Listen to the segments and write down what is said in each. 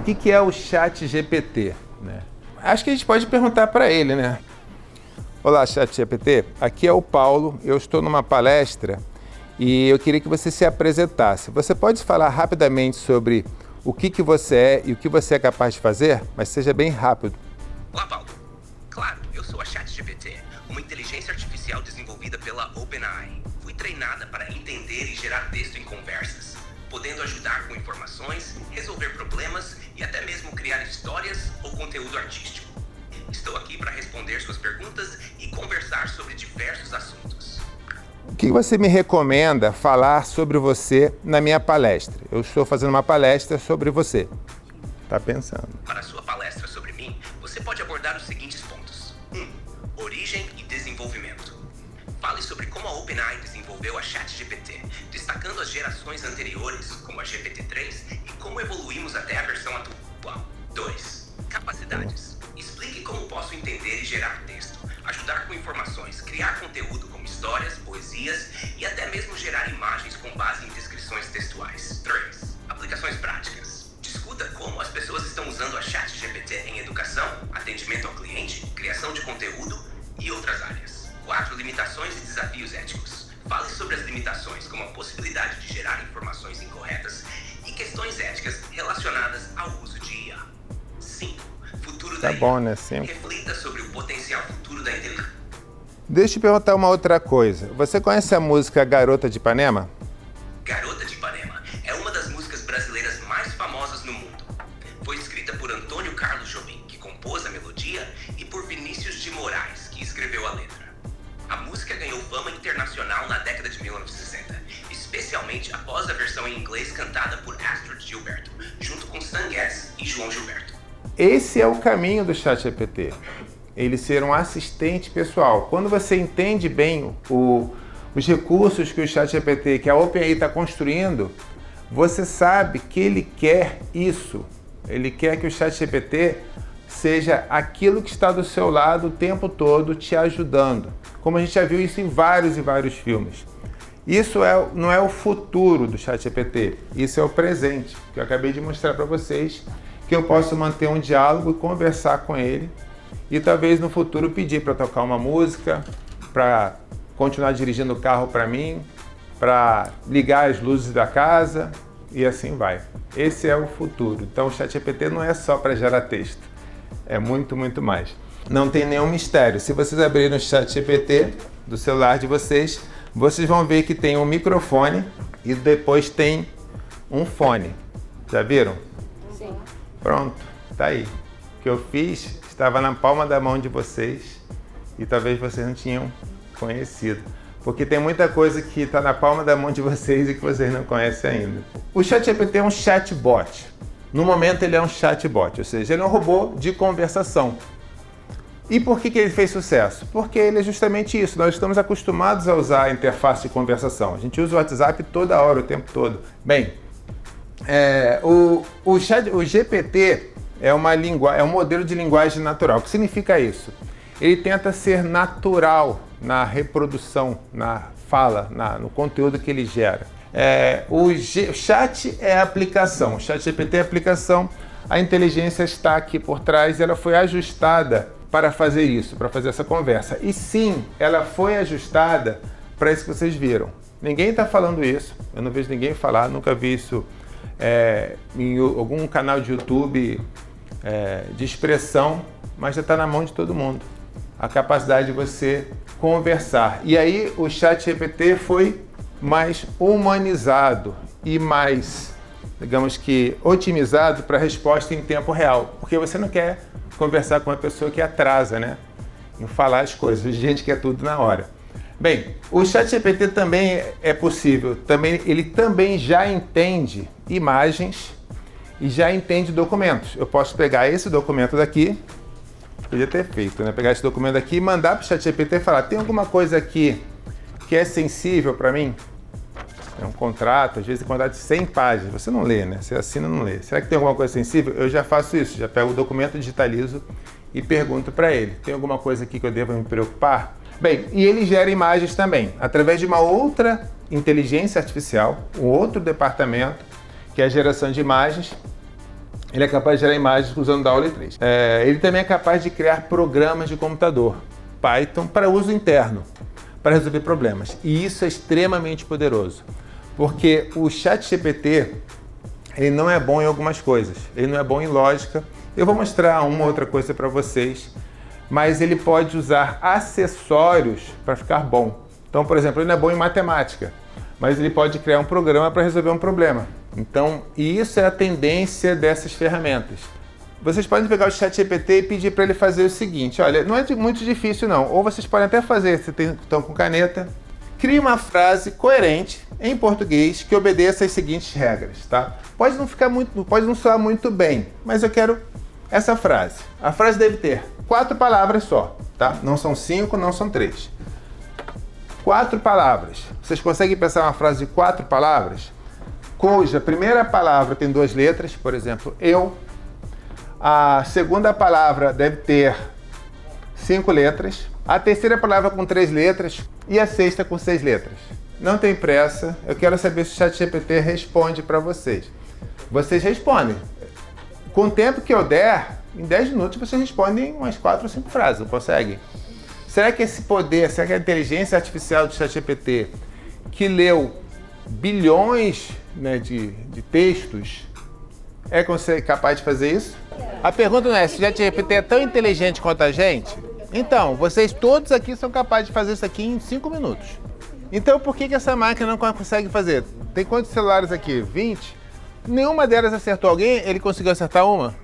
O que é o ChatGPT, né? Acho que a gente pode perguntar para ele, né? Olá, ChatGPT. Aqui é o Paulo. Eu estou numa palestra e eu queria que você se apresentasse. Você pode falar rapidamente sobre o que você é e o que você é capaz de fazer? Mas seja bem rápido. Olá, Paulo. Claro, eu sou a ChatGPT, uma inteligência artificial desenvolvida pela OpenAI. Fui treinada para entender e gerar texto em conversas, podendo ajudar com informações, resolver problemas e até mesmo criar histórias ou conteúdo artístico. Estou aqui para responder suas perguntas e conversar sobre diversos assuntos. O que você me recomenda falar sobre você na minha palestra? Eu estou fazendo uma palestra sobre você. Tá pensando? Para sua palestra sobre mim, você pode abordar os seguintes pontos. 1. Origem e desenvolvimento. Fale sobre como a OpenAI desenvolveu a ChatGPT, destacando as gerações anteriores, como a GPT-3, e como evoluímos até a versão atual. 2. Capacidades. Explique como posso entender e gerar texto, ajudar com informações, criar conteúdo como histórias, poesias e até mesmo gerar imagens com base em descrições textuais. 3. Aplicações práticas. Discuta como as pessoas estão usando a ChatGPT em educação, atendimento ao cliente, criação de conteúdo e outras áreas. 4. Limitações e desafios éticos. Fale sobre as limitações, como a possibilidade de gerar informações incorretas e questões éticas relacionadas ao uso de IA. 5. Futuro da IA. Tá bom, né? Sempre. Reflita sobre o potencial futuro da inteligência. Deixa eu te perguntar uma outra coisa. Você conhece a música Garota de Ipanema? Garota de Ipanema é uma das músicas brasileiras mais famosas no mundo. Foi escrita por Antônio Carlos Jobim, que compôs a melodia, e por Vinícius de Moraes, que escreveu a letra. A música ganhou fama internacional na década de 1960, especialmente após a versão em inglês cantada por Astrud Gilberto, junto com Stan Getz e João Gilberto. Esse é o caminho do ChatGPT. Ele ser um assistente pessoal. Quando você entende bem os recursos que o ChatGPT, que a OpenAI está construindo, você sabe que ele quer isso. Ele quer que o ChatGPT seja aquilo que está do seu lado o tempo todo te ajudando. Como a gente já viu isso em vários e vários filmes. Isso não é o futuro do ChatGPT, isso é o presente, que eu acabei de mostrar para vocês, que eu posso manter um diálogo e conversar com ele e talvez no futuro pedir para tocar uma música, para continuar dirigindo o carro para mim, para ligar as luzes da casa e assim vai. Esse é o futuro. Então o ChatGPT não é só para gerar texto, é muito, muito mais. Não tem nenhum mistério. Se vocês abrirem o ChatGPT do celular de vocês, vocês vão ver que tem um microfone e depois tem um fone. Já viram? Sim. Pronto, tá aí. O que eu fiz estava na palma da mão de vocês e talvez vocês não tinham conhecido. Porque tem muita coisa que está na palma da mão de vocês e que vocês não conhecem ainda. O ChatGPT é um chatbot. No momento ele é um chatbot, ou seja, ele é um robô de conversação. E por que ele fez sucesso? Porque ele é justamente isso. Nós estamos acostumados a usar a interface de conversação. A gente usa o WhatsApp toda hora, o tempo todo. Bem, o GPT é um modelo de linguagem natural. O que significa isso? Ele tenta ser natural na reprodução, na fala, no conteúdo que ele gera. O chat é a aplicação, o ChatGPT é a aplicação, a inteligência está aqui por trás, ela foi ajustada para fazer isso, para fazer essa conversa. E sim, ela foi ajustada para isso que vocês viram. Ninguém está falando isso, eu não vejo ninguém falar, nunca vi isso em algum canal de YouTube de expressão, mas já está na mão de todo mundo. A capacidade de você conversar. E aí o ChatGPT foi mais humanizado e mais, digamos que, otimizado para a resposta em tempo real. Porque você não quer conversar com uma pessoa que atrasa, né? Em falar as coisas. A gente quer tudo na hora. Bem, o ChatGPT também é possível. Ele também já entende imagens e já entende documentos. Eu posso pegar esse documento daqui, podia ter feito, né? Pegar esse documento aqui e mandar para o ChatGPT e falar: tem alguma coisa aqui que é sensível para mim? É um contrato, às vezes é um contrato de 100 páginas, você não lê, né? Você assina e não lê. Será que tem alguma coisa sensível? Eu já faço isso, já pego o documento, digitalizo e pergunto para ele: tem alguma coisa aqui que eu devo me preocupar? Bem, e ele gera imagens também, através de uma outra inteligência artificial, um outro departamento, que é a geração de imagens. Ele é capaz de gerar imagens usando DALL-E 3. Ele também é capaz de criar programas de computador, Python, para uso interno, para resolver problemas. E isso é extremamente poderoso, porque o ChatGPT, ele não é bom em algumas coisas. Ele não é bom em lógica. Eu vou mostrar uma outra coisa para vocês, mas ele pode usar acessórios para ficar bom. Então, por exemplo, ele não é bom em matemática, mas ele pode criar um programa para resolver um problema. Então, e isso é a tendência dessas ferramentas. Vocês podem pegar o ChatGPT e pedir para ele fazer o seguinte, olha, não é muito difícil não, ou vocês podem até fazer, se estão com caneta, crie uma frase coerente em português que obedeça às seguintes regras, tá? Pode não soar muito bem, mas eu quero essa frase. A frase deve ter 4 palavras só, tá? Não são 5, não são 3. 4 palavras. Vocês conseguem pensar uma frase de 4 palavras? Cuja primeira palavra tem 2 letras, por exemplo, eu. A segunda palavra deve ter 5 letras. A terceira palavra com 3 letras. E a sexta com 6 letras. Não tem pressa. Eu quero saber se o ChatGPT responde para vocês. Vocês respondem. Com o tempo que eu der, em 10 minutos vocês respondem umas 4 ou 5 frases. Não conseguem? Será que esse poder, será que a inteligência artificial do ChatGPT, que leu bilhões, né, de textos, é capaz de fazer isso? A pergunta não é se o ChatGPT é tão inteligente quanto a gente? Então, vocês todos aqui são capazes de fazer isso aqui em 5 minutos. Então, por que essa máquina não consegue fazer? Tem quantos celulares aqui? 20? Nenhuma delas acertou alguém? Ele conseguiu acertar uma?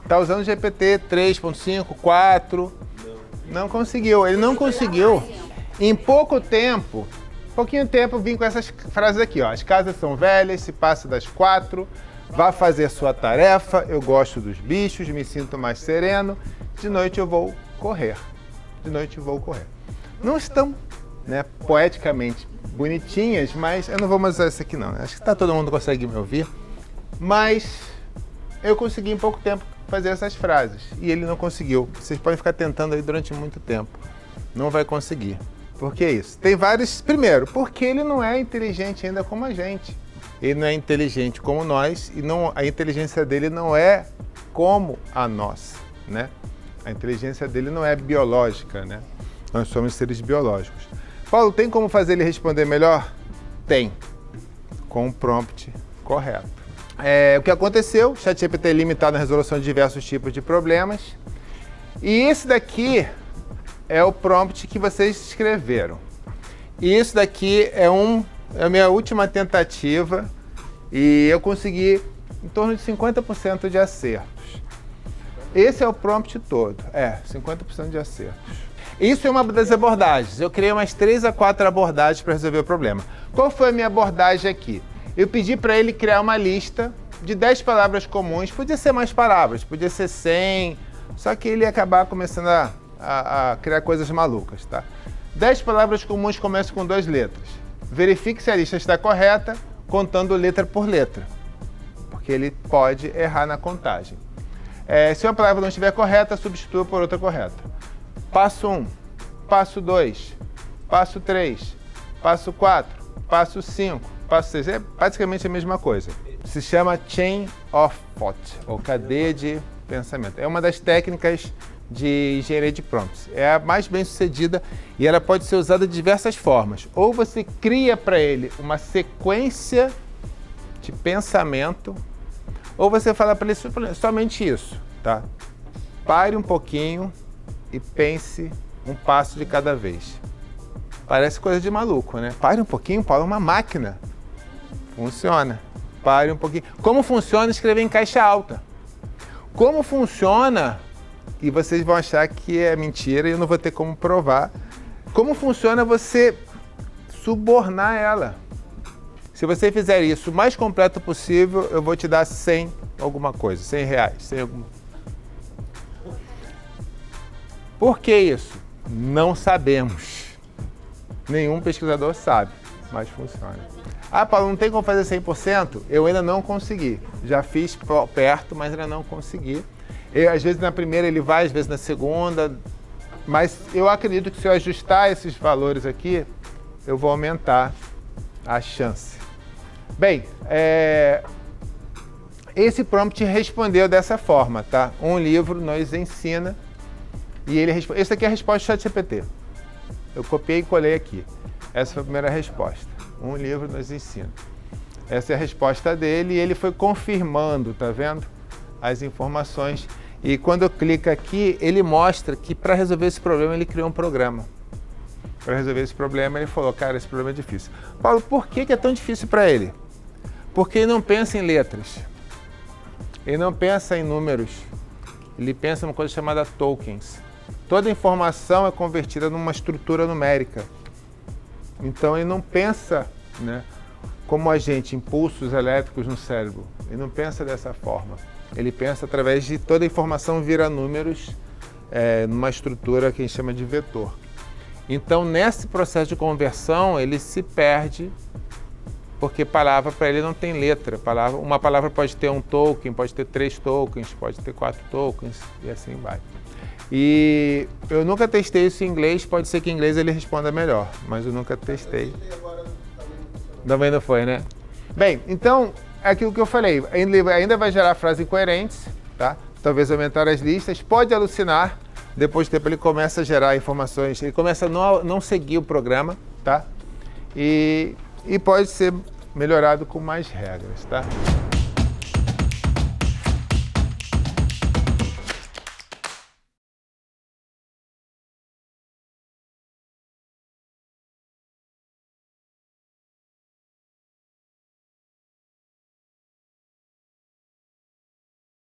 Está usando o GPT 3.5, 4... Não conseguiu, ele não conseguiu. Em pouquinho tempo, vim com essas frases aqui, ó. As casas são velhas, se passa das 4, vá fazer sua tarefa, eu gosto dos bichos, me sinto mais sereno, de noite eu vou correr. De noite eu vou correr. Não estão, né, poeticamente bonitinhas, mas eu não vou mais usar isso aqui não. Acho que todo mundo consegue me ouvir. Mas eu consegui em pouco tempo fazer essas frases e ele não conseguiu. Vocês podem ficar tentando aí durante muito tempo. Não vai conseguir. Por que isso? Tem vários... Primeiro, porque ele não é inteligente ainda como a gente. Ele não é inteligente como nós e a inteligência dele não é como a nossa, né? A inteligência dele não é biológica, né? Nós somos seres biológicos. Paulo, tem como fazer ele responder melhor? Tem. Com o prompt correto. O que aconteceu, o ChatGPT é limitado na resolução de diversos tipos de problemas. E esse daqui é o prompt que vocês escreveram. E isso daqui é a minha última tentativa e eu consegui em torno de 50% de acertos. Esse é o prompt todo, 50% de acertos. Isso é uma das abordagens. Eu criei umas 3 a 4 abordagens para resolver o problema. Qual foi a minha abordagem aqui? Eu pedi para ele criar uma lista de 10 palavras comuns, podia ser mais palavras, podia ser 100, só que ele ia acabar começando a criar coisas malucas, tá? 10 palavras comuns começam com 2 letras. Verifique se a lista está correta, contando letra por letra, porque ele pode errar na contagem. Se uma palavra não estiver correta, substitua por outra correta. Passo 1, passo 2, passo 3, passo 4, passo 5, passo 6, é basicamente a mesma coisa. Se chama Chain of Thought, ou cadeia de pensamento. É uma das técnicas de engenharia de prompts. É a mais bem sucedida e ela pode ser usada de diversas formas. Ou você cria para ele uma sequência de pensamento, ou você fala para ele somente isso, tá? Pare um pouquinho e pense um passo de cada vez. Parece coisa de maluco, né? Pare um pouquinho, Paulo, é uma máquina. Funciona. Pare um pouquinho. Como funciona escrever em caixa alta? Como funciona, e vocês vão achar que é mentira e eu não vou ter como provar, como funciona você subornar ela? Se você fizer isso o mais completo possível, eu vou te dar 100 alguma coisa, 100 reais. 100 alguma... Por que isso? Não sabemos. Nenhum pesquisador sabe, mas funciona. Ah, Paulo, não tem como fazer 100%? Eu ainda não consegui. Já fiz perto, mas ainda não consegui. Às vezes na primeira ele vai, às vezes na segunda. Mas eu acredito que se eu ajustar esses valores aqui, eu vou aumentar a chance. Bem, esse prompt respondeu dessa forma, tá? Um livro nos ensina e ele responde. Essa aqui é a resposta do ChatGPT. Eu copiei e colei aqui. Essa foi a primeira resposta. Um livro nos ensina. Essa é a resposta dele e ele foi confirmando, tá vendo? As informações. E quando eu clico aqui, ele mostra que para resolver esse problema ele criou um programa. Para resolver esse problema ele falou, cara, esse problema é difícil. Paulo, por que é tão difícil para ele? Porque ele não pensa em letras. Ele não pensa em números. Ele pensa em uma coisa chamada tokens. Toda informação é convertida numa estrutura numérica. Então ele não pensa, né, como a gente, impulsos elétricos no cérebro. Ele não pensa dessa forma. Ele pensa através de toda a informação vira números numa estrutura que a gente chama de vetor. Então nesse processo de conversão ele se perde, porque palavra para ele não tem letra. Uma palavra pode ter um token, pode ter 3 tokens, pode ter 4 tokens e assim vai. E eu nunca testei isso em inglês, pode ser que em inglês ele responda melhor, mas eu nunca testei. Também não foi, né? Bem, então, é aquilo que eu falei, ainda vai gerar frases incoerentes, tá? Talvez aumentar as listas, pode alucinar, depois de tempo ele começa a gerar informações, ele começa a não seguir o programa, tá? E pode ser melhorado com mais regras, tá?